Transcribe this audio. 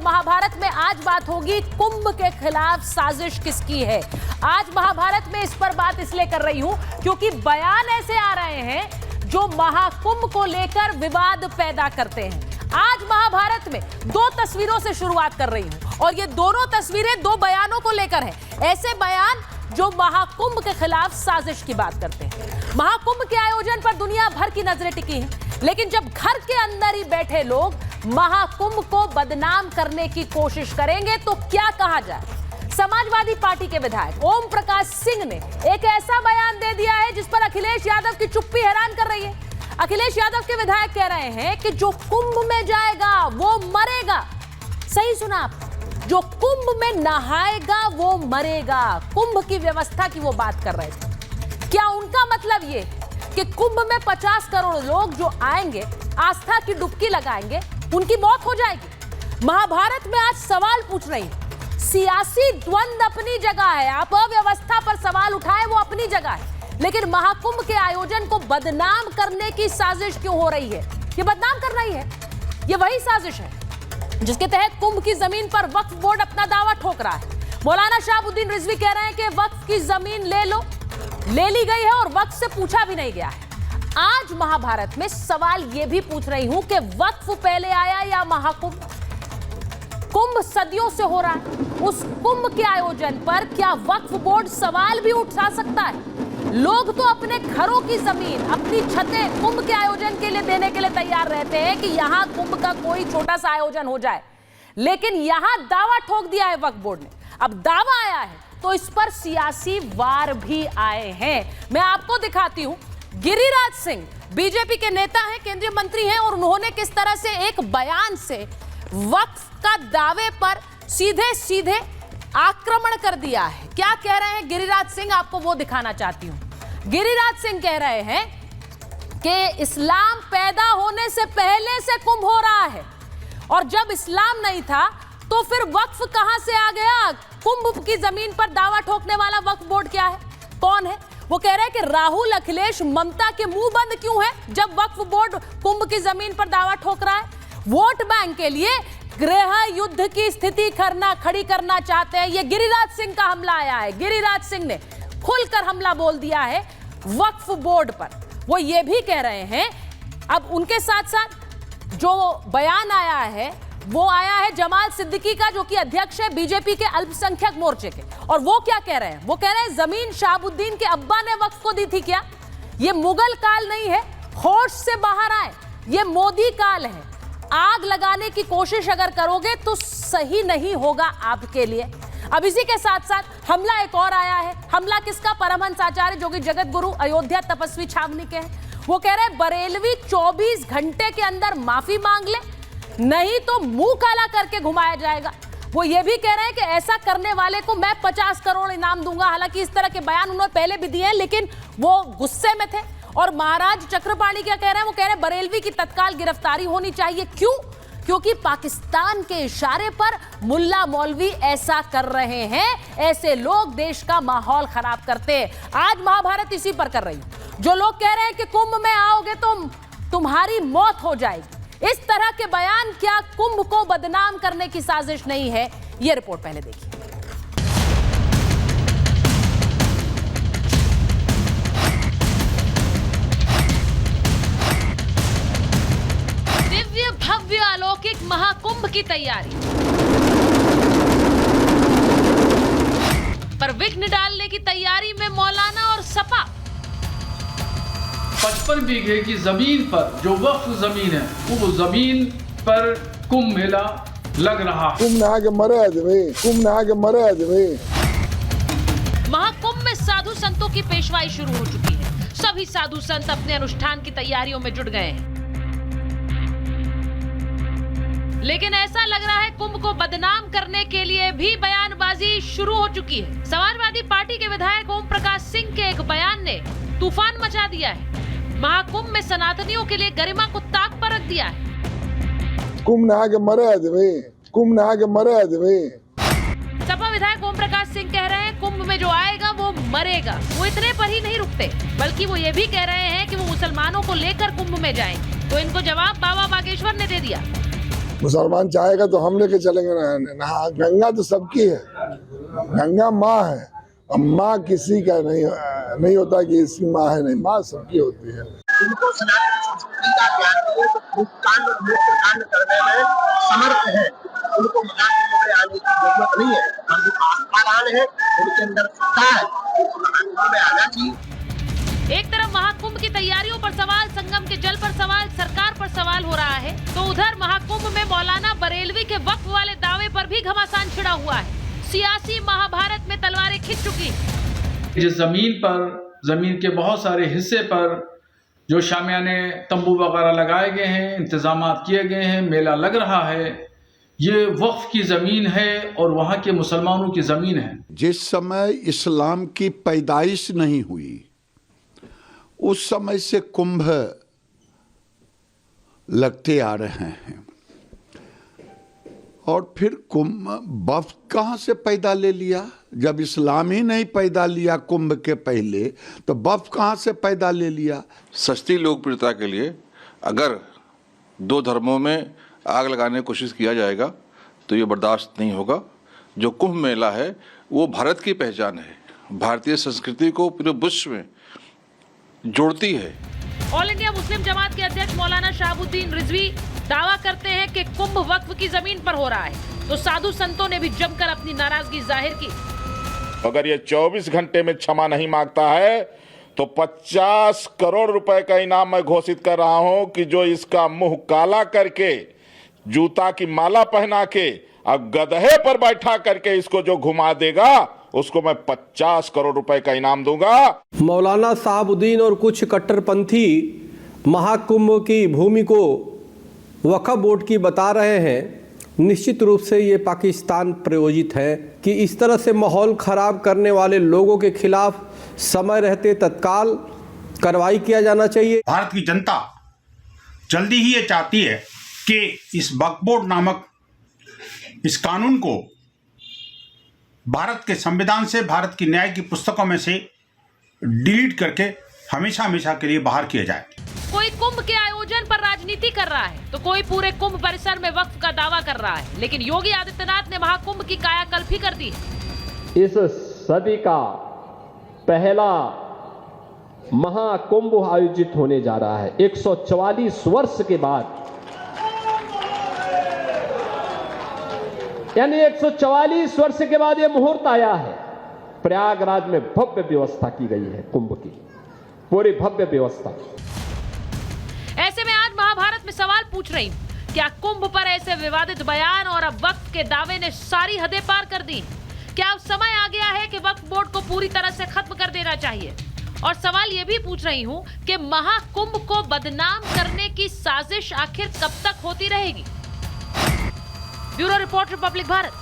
और महाभारत में आज बात होगी कुंभ के खिलाफ साजिश किसकी है। आज महाभारत में इस पर बात इसलिए कर रही हूं क्योंकि बयान ऐसे आ रहे हैं जो महाकुंभ को लेकर विवाद पैदा करते हैं। आज महाभारत में दो तस्वीरों से शुरुआत कर रही हूं और ये दोनों तस्वीरें दो बयानों को लेकर हैं। ऐसे बयान जो महाकुंभ के खिलाफ साजिश की बात करते हैं। महाकुंभ के आयोजन पर दुनिया भर की नजरें टिकी हैं, लेकिन जब घर के अंदर ही बैठे लोग महाकुंभ को बदनाम करने की कोशिश करेंगे तो क्या कहा जाए। समाजवादी पार्टी के विधायक ओम प्रकाश सिंह ने एक ऐसा बयान दे दिया है जिस पर अखिलेश यादव की चुप्पी हैरान कर रही है। अखिलेश यादव के विधायक कह रहे हैं कि जो कुंभ में जाएगा वो मरेगा। सही सुना आप, जो कुंभ में नहाएगा वो मरेगा। कुंभ की व्यवस्था की वो बात कर रहे थे। क्या उनका मतलब ये कि कुंभ में 50 करोड़ लोग जो आएंगे, आस्था की डुबकी लगाएंगे, उनकी मौत हो जाएगी। महाभारत में आज सवाल पूछ रही हूं। सियासी द्वंद अपनी जगह है, आप अव्यवस्था पर सवाल उठाए वो अपनी जगह है, लेकिन महाकुंभ के आयोजन को बदनाम करने की साजिश क्यों हो रही है। ये बदनाम कर रही है, ये वही साजिश है जिसके तहत कुंभ की जमीन पर वक्फ बोर्ड अपना दावा ठोक रहा है। मौलाना शहाबुद्दीन रिजवी कह रहे हैं कि वक्फ की जमीन ले लो, ले ली गई है और वक्फ से पूछा भी नहीं गया है। आज महाभारत में सवाल यह भी पूछ रही हूं कि वक्फ पहले आया या महाकुंभ। कुंभ सदियों से हो रहा है, उस कुंभ के आयोजन पर क्या वक्फ बोर्ड सवाल भी उठा सकता है। लोग तो अपने घरों की जमीन, अपनी छतें कुंभ के आयोजन के लिए देने के लिए तैयार रहते हैं कि यहां कुंभ का कोई छोटा सा आयोजन हो जाए, लेकिन यहां दावा ठोक दिया है वक्फ बोर्ड ने। अब दावा आया है तो इस पर सियासी वार भी आए हैं। मैं आपको दिखाती हूं, गिरिराज सिंह बीजेपी के नेता हैं, केंद्रीय मंत्री हैं, और उन्होंने किस तरह से एक बयान से वक्फ का दावे पर सीधे सीधे आक्रमण कर दिया है। क्या कह रहे हैं गिरिराज सिंह, आपको वो दिखाना चाहती हूं। गिरिराज सिंह कह रहे हैं कि इस्लाम पैदा होने से पहले से कुंभ हो रहा है, और जब इस्लाम नहीं था तो फिर वक्फ कहां से आ गया। कुंभ की जमीन पर दावा ठोकने वाला वक्फ बोर्ड क्या है, कौन है। वो कह रहे हैं कि राहुल, अखिलेश, ममता के मुंह बंद क्यों है जब वक्फ बोर्ड कुंभ की जमीन पर दावा ठोक रहा है। वोट बैंक के लिए गृह युद्ध की स्थिति खड़ी करना चाहते हैं। ये गिरिराज सिंह का हमला आया है। गिरिराज सिंह ने खुलकर हमला बोल दिया है वक्फ बोर्ड पर। वो ये भी कह रहे हैं, अब उनके साथ साथ जो बयान आया है वो आया है जमाल सिद्दीकी का, जो कि अध्यक्ष है बीजेपी के अल्पसंख्यक मोर्चे के। और वो क्या कह रहे हैं, वो कह रहे हैं जमीन शहाबुद्दीन के अब्बा ने वक्फ को दी थी क्या। ये मुगल काल नहीं है, होश से बाहर आए, ये मोदी काल है। आग लगाने की कोशिश अगर करोगे तो सही नहीं होगा आपके लिए। अब इसी के साथ साथ हमला एक और आया है। हमला किसका, परमहंस आचार्य जो कि जगत गुरु अयोध्या तपस्वी छावनी के हैं। वो कह रहे हैं बरेलवी 24 घंटे के अंदर माफी मांग ले, नहीं तो मुंह काला करके घुमाया जाएगा। वो ये भी कह रहे हैं कि ऐसा करने वाले को मैं 50 करोड़ इनाम दूंगा। हालांकि इस तरह के बयान उन्होंने पहले भी दिए हैं, लेकिन वो गुस्से में थे। और महाराज चक्रपाणी क्या कह रहे हैं, वो कह रहे हैं बरेलवी की तत्काल गिरफ्तारी होनी चाहिए। क्यों, क्योंकि पाकिस्तान के इशारे पर मुल्ला मौलवी ऐसा कर रहे हैं। ऐसे लोग देश का माहौल खराब करते हैं। आज महाभारत इसी पर कर रही है। जो लोग कह रहे हैं कि कुंभ में आओगे तो तुम्हारी मौत हो जाएगी, इस तरह के बयान क्या कुंभ को बदनाम करने की साजिश नहीं है। यह रिपोर्ट पहले देखिए। दिव्य भव्य अलौकिक महाकुंभ की तैयारी पर विघ्न डालने की तैयारी में मौलाना और सपा। 55 बीघे की जमीन पर जो वक्फ जमीन है, वो जमीन पर कुंभ मेला लग रहा। कुंभ नहा के मरे आदमी, कुंभ नहा के मरे आदमी। महाकुंभ में साधु संतों की पेशवाई शुरू हो चुकी है। सभी साधु संत अपने अनुष्ठान की तैयारियों में जुट गए हैं, लेकिन ऐसा लग रहा है कुंभ को बदनाम करने के लिए भी बयानबाजी शुरू हो चुकी है। समाजवादी पार्टी के विधायक ओम प्रकाश सिंह के एक बयान ने तूफान मचा दिया है। महाकुंभ में सनातनियों के लिए गरिमा को ताक पर रख दिया है। कुंभ नहा के मरे आदमी, कुंभ नहा के मरे आदमी। सपा विधायक ओम प्रकाश सिंह कह रहे हैं कुंभ में जो आएगा वो मरेगा। वो इतने पर ही नहीं रुकते, बल्कि वो ये भी कह रहे हैं कि वो मुसलमानों को लेकर कुंभ में जाएंगे। तो इनको जवाब बाबा बागेश्वर ने दे दिया। मुसलमान चाहेगा तो हम लेके चलेंगे नहा। गंगा तो सबकी है, गंगा माँ है, और माँ किसी का नहीं होता कि इसकी माँ है, नहीं, माँ सबकी होती है। उनको सनातन संस्कृति का ज्ञान नहीं है तो कांड और मुक्त कांड करने में समर्थ है, उनको महाकुंभ में आने की जरूरत नहीं है। और जो आस्थावान है उनके अंदर सत्ता है, उनको महाकुंभ में आना चाहिए। एक तरफ महाकुंभ की तैयारियों पर सवाल, संगम के जल पर सवाल, सरकार पर सवाल हो रहा है, तो उधर महाकुंभ में मौलाना बरेलवी के वक्फ वाले दावे पर भी घमासान छिड़ा हुआ है। सियासी महाभारत में तलवारें खिंच चुकी। जिस जमीन पर, जमीन के बहुत सारे हिस्से पर जो शामियाने तंबू वगैरह लगाए गए हैं, इंतजाम किए गए हैं, मेला लग रहा है, ये वक्फ की ज़मीन है और वहाँ के मुसलमानों की ज़मीन है। जिस समय इस्लाम की पैदाइश नहीं हुई उस समय से कुंभ लगते आ रहे हैं, और फिर कुंभ वक्फ कहाँ से पैदा ले लिया? जब इस्लाम ही नहीं पैदा लिया कुंभ के पहले, तो वक्फ कहाँ से पैदा ले लिया? सस्ती लोकप्रियता के लिए अगर दो धर्मों में आग लगाने की कोशिश किया जाएगा तो ये बर्दाश्त नहीं होगा। जो कुंभ मेला है वो भारत की पहचान है, भारतीय संस्कृति को पूरे विश्व में जोड़ती है। ऑल इंडिया मुस्लिम जमात के अध्यक्ष मौलाना शहाबुद्दीन रिजवी दावा करते हैं कि कुंभ वक्फ की जमीन पर हो रहा है, तो साधु संतों ने भी जमकर अपनी नाराजगी जाहिर की। अगर ये 24 घंटे में क्षमा नहीं मांगता है तो 50 करोड़ रुपए का इनाम मैं घोषित कर रहा हूं कि जो इसका मुंह काला करके, जूता की माला पहना के और गधे पर बैठा करके इसको जो घुमा देगा उसको मैं 50 करोड़ रुपए का इनाम दूंगा। मौलाना शहाबुद्दीन और कुछ कट्टरपंथी महाकुंभ की भूमि को वक्फ बोर्ड की बता रहे हैं। निश्चित रूप से ये पाकिस्तान प्रायोजित है कि इस तरह से माहौल खराब करने वाले लोगों के खिलाफ समय रहते तत्काल कार्रवाई किया जाना चाहिए। भारत की जनता जल्दी ही ये चाहती है कि इस वक्फ बोर्ड नामक इस कानून को भारत के संविधान से, भारत की न्याय की पुस्तकों में से डिलीट करके हमेशा हमेशा के लिए बाहर किया जाए। कोई कुंभ के आयोजन पर राजनीति कर रहा है तो कोई पूरे कुंभ परिसर में वक्फ का दावा कर रहा है, लेकिन योगी आदित्यनाथ ने महाकुंभ की कायाकल्प ही कर दी है। इस सदी का पहला महाकुंभ आयोजित होने जा रहा है 144 वर्ष के बाद, यानी 144 वर्ष के बाद यह मुहूर्त आया है। प्रयागराज में भव्य व्यवस्था की गई है, कुंभ की पूरी भव्य व्यवस्था। ऐसे में आज महाभारत में सवाल पूछ रही हूं, क्या कुंभ पर ऐसे विवादित बयान और अब वक्फ के दावे ने सारी हदें पार कर दी? क्या अब समय आ गया है कि वक्फ बोर्ड को पूरी तरह से खत्म कर देना चाहिए? और सवाल यह भी पूछ रही हूं कि महाकुंभ को बदनाम करने की साजिश आखिर कब तक होती रहेगी? Bureau report, Republic Bharat.